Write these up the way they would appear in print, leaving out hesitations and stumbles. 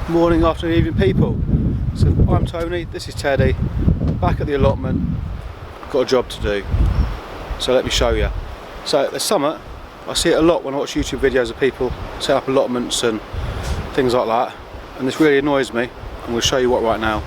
Morning, afternoon, evening people. So I'm Tony, this is Teddy, back at the allotment, got a job to do, so let me show you. So there's summer, I see it a lot when I watch YouTube videos of people set up allotments and things like that, and this really annoys me. I'm going to show you what right now.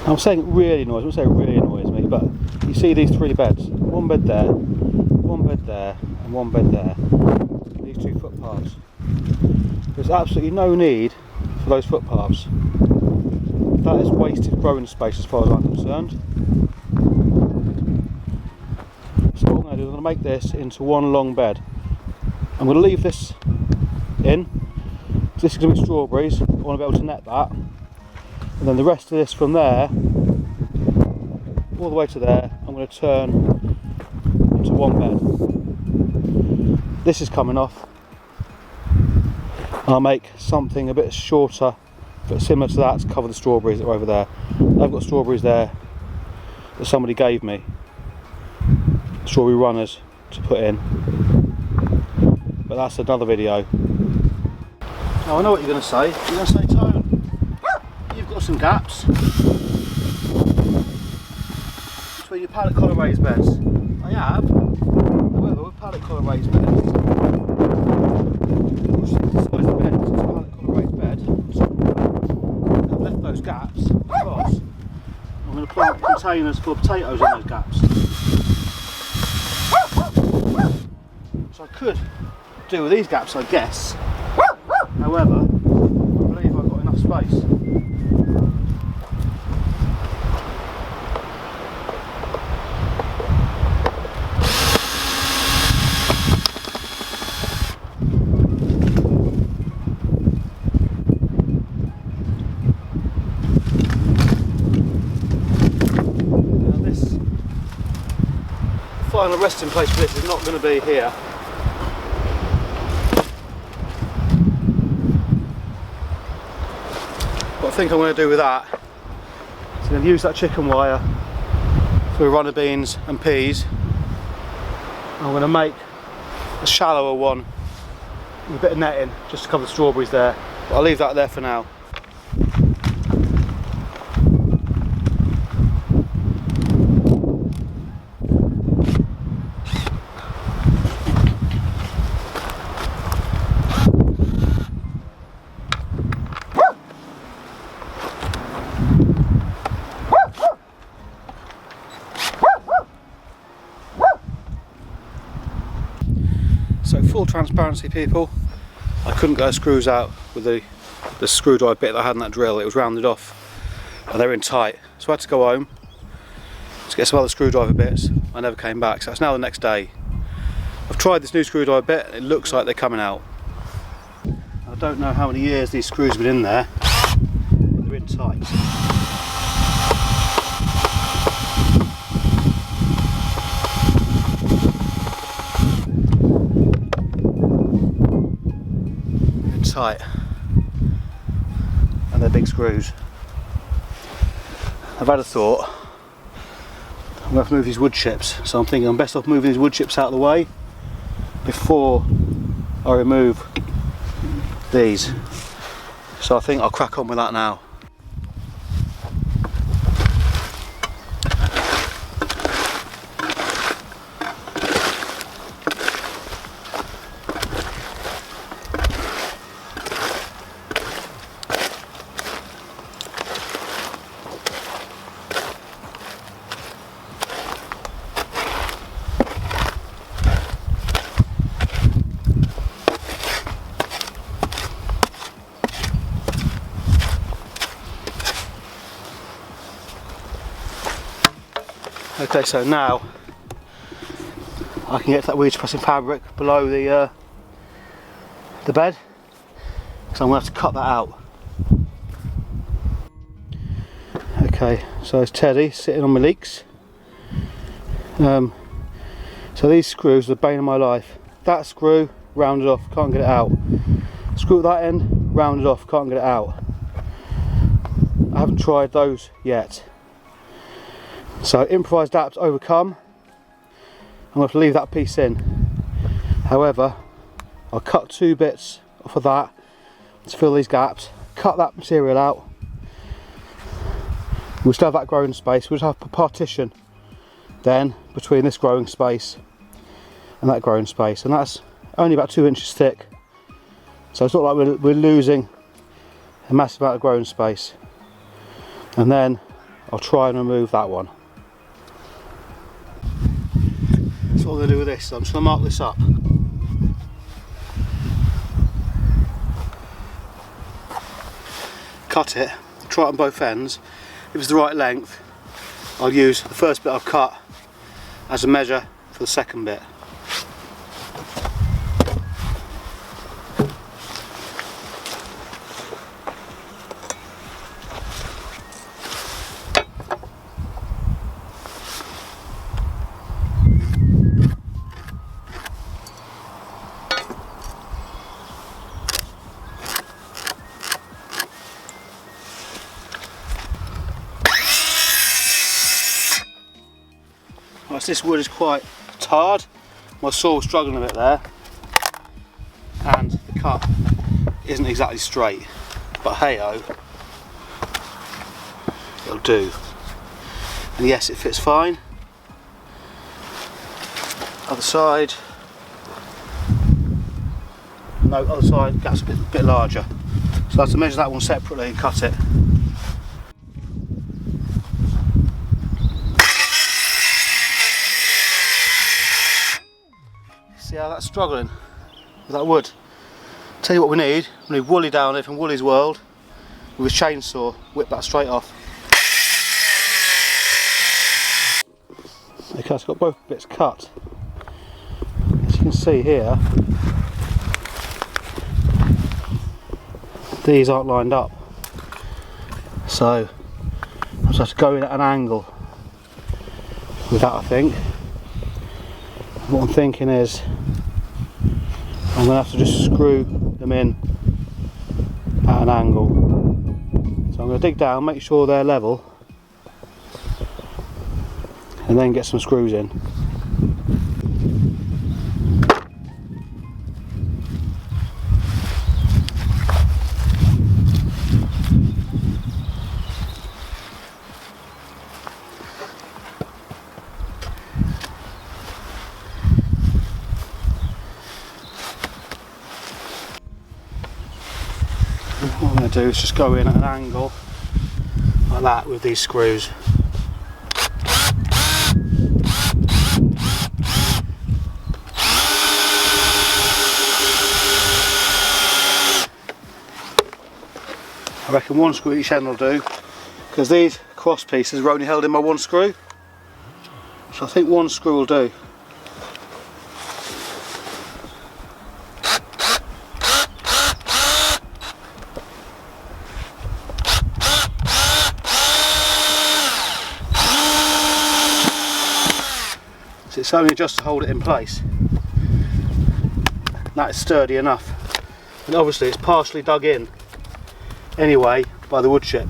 I'm saying it really annoys me, I won't say it really annoys me, but you see these three beds, one bed there, one bed there, and one bed there, these two footpaths. There's absolutely no need for those footpaths. That is wasted growing space as far as I'm concerned. So what I'm going to do is I'm going to make this into one long bed. I'm going to leave this in, this is going to be strawberries, I want to be able to net that. And then the rest of this from there, all the way to there, I'm going to turn into one bed. This is coming off. And I'll make something a bit shorter, but similar to that, to cover the strawberries that are over there. I've got strawberries there that somebody gave me. Strawberry runners to put in. But that's another video. Oh, I know what you're going to say. You're going to say, Tone, you've got some gaps between your pallet collar raised beds. I have. However, with pallet collar raised beds, which is the size of the bed, it's a pallet collar raised bed, so I've left those gaps because I'm going to plant containers for potatoes in those gaps. So I could do with these gaps, I guess. However, I believe I've got enough space. Now this final resting place for this is not going to be here. What I think I'm going to do with that is I'm going to use that chicken wire for runner beans and peas. I'm going to make a shallower one with a bit of netting just to cover the strawberries there, but I'll leave that there for now. So full transparency people, I couldn't get the screws out with the screwdriver bit that I had in that drill. It was rounded off and they were in tight, so I had to go home to get some other screwdriver bits. I never came back, so it's now the next day. I've tried this new screwdriver bit and it looks like they're coming out. I don't know how many years these screws have been in there, but they're in tight. Tight, and they're big screws. I've had a thought, I'm going to have to move these wood chips, so I'm thinking I'm best off moving these wood chips out of the way before I remove these, so I think I'll crack on with that now. Okay, so now I can get to that wedge pressing fabric below the bed, so I'm going to have to cut that out. Okay, so it's Teddy sitting on my leeks. So these screws are the bane of my life. That screw, rounded off, can't get it out. Screw at that end, rounded off, can't get it out. I haven't tried those yet. So improvised adapt overcome. I'm going to have to leave that piece in. However, I'll cut 2 bits off of that to fill these gaps, cut that material out. We'll still have that growing space. We'll just have a partition then between this growing space and that growing space, and that's only about 2 inches thick, so it's not like we're losing a massive amount of growing space. And then I'll try and remove that one. That's what I'm going to do with this. So I'm just going to mark this up. Cut it, try it on both ends. If it's the right length, I'll use the first bit I've cut as a measure for the second bit. Whilst this wood is quite tarred, my saw was struggling a bit there, and the cut isn't exactly straight, but hey-oh, it'll do. And yes, it fits fine. Other side, no, other side, gap's a bit larger. So I have to measure that one separately and cut it. See how that's struggling with that wood? Tell you what we need Wooly down here from Wooly's World with his chainsaw, whip that straight off. Okay, it's got both bits cut. As you can see here, these aren't lined up, so I just have to go in at an angle with that, I think. What I'm thinking is I'm going to have to just screw them in at an angle. So I'm going to dig down, make sure they're level, and then get some screws in. What I'm going to do is just go in at an angle like that with these screws. I reckon one screw each end will do, because these cross pieces are only held in by one screw, so I think one screw will do. So it's only just to hold it in place. That is sturdy enough, and obviously it's partially dug in anyway by the wood chip.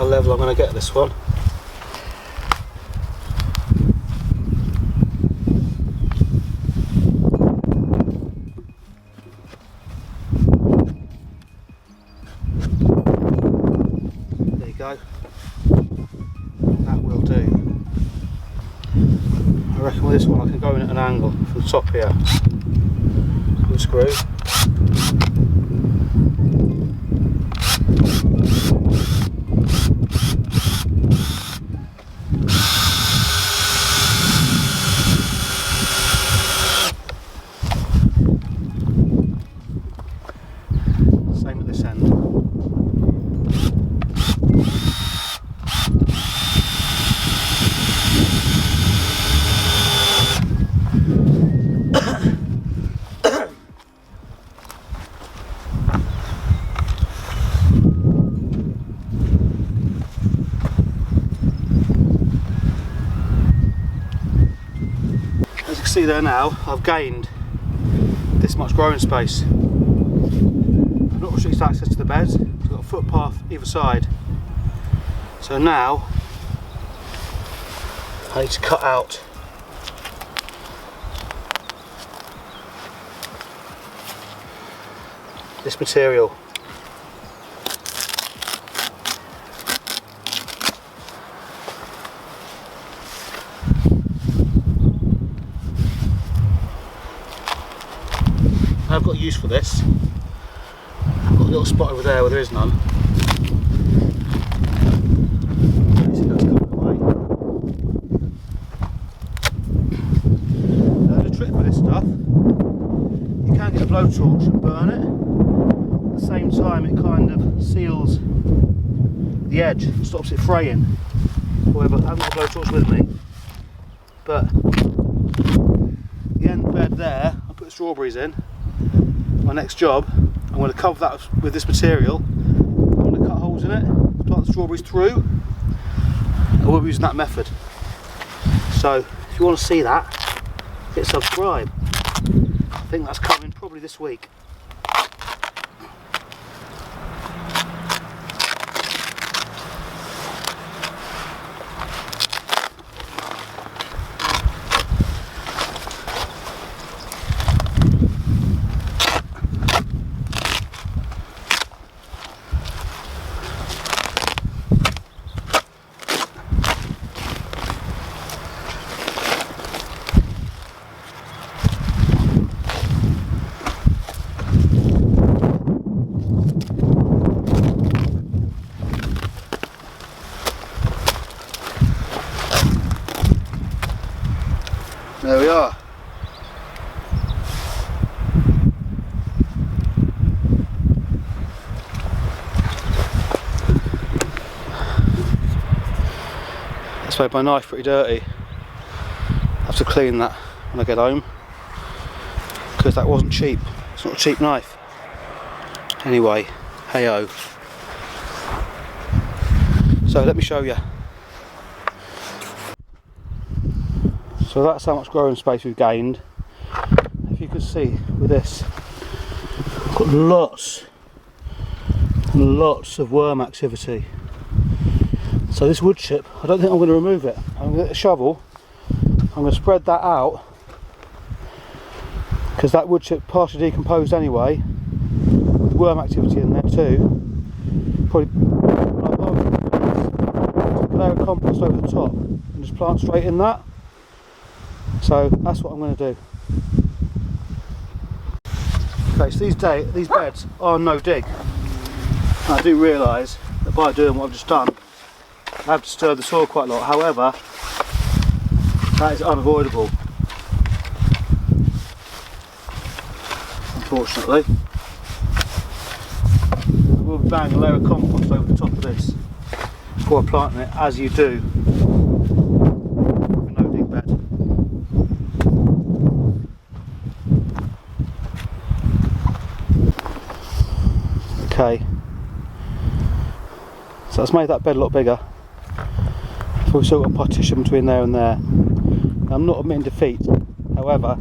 Level I'm going to get this one. There you go. That will do. I reckon with this one I can go in at an angle from the top here with a screw. see there now, I've gained this much growing space. I've not restricted access to the beds, I've got a footpath either side. So now I need to cut out this material. I've got use for this. I've got a little spot over there where there is none. See, that's coming away. There's a trick with this stuff. You can get a blowtorch and burn it. At the same time, it kind of seals the edge, stops it fraying. However, I haven't got a blowtorch with me. But the end bed there, I put strawberries in. My next job, I'm going to cover that with this material. I'm going to cut holes in it, plant the strawberries through, and we'll be using that method. So if you want to see that, hit subscribe. I think that's coming probably this week. There we are. That's made my knife pretty dirty. I have to clean that when I get home, because that wasn't cheap. It's not a cheap knife. Anyway, hey-o. So let me show you. So that's how much growing space we've gained. If you can see with this, I've got lots and lots of worm activity. So this wood chip, I don't think I'm going to remove it. I'm going to get a shovel, I'm going to spread that out, because that wood chip partially decomposed anyway, with worm activity in there too. Probably a layer of compost over the top and just plant straight in that. So that's what I'm going to do. Okay, so these beds are no dig. And I do realise that by doing what I've just done, I have disturbed the soil quite a lot. However, that is unavoidable, unfortunately. We'll bang a layer of compost over the top of this before planting it, as you do with a no dig bed. Okay, so that's made that bed a lot bigger. We've still got a partition between there and there. Now, I'm not admitting defeat, however,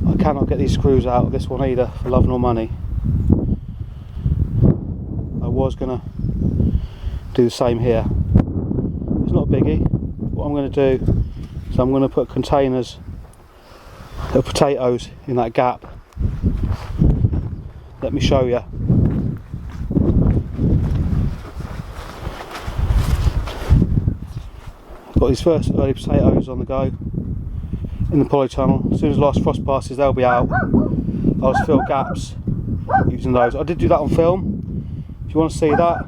I cannot get these screws out of this one either for love nor money. I was going to do the same here. It's not a biggie. What I'm going to do is I'm going to put containers of potatoes in that gap. Let me show you. Got these first early potatoes on the go in the polytunnel. As soon as the last frost passes, they'll be out. I'll just fill gaps using those. I did do that on film. If you want to see that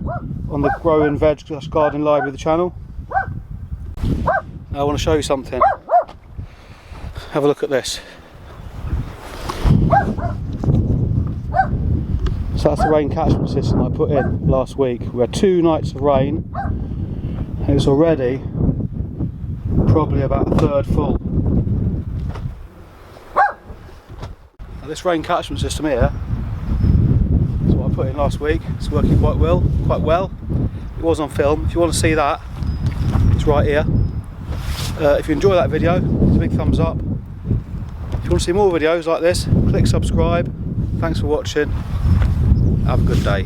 on the Growing Veg Garden Library of the channel. Now I want to show you something. Have a look at this. So that's the rain catchment system I put in last week. We had 2 nights of rain and it's already probably about a third full. Now this rain catchment system here is what I put in last week. It's working quite well. It was on film. If you want to see that, it's right here. If you enjoy that video, it's a big thumbs up. you want to see more videos like this, click subscribe. Thanks for watching. Have a good day.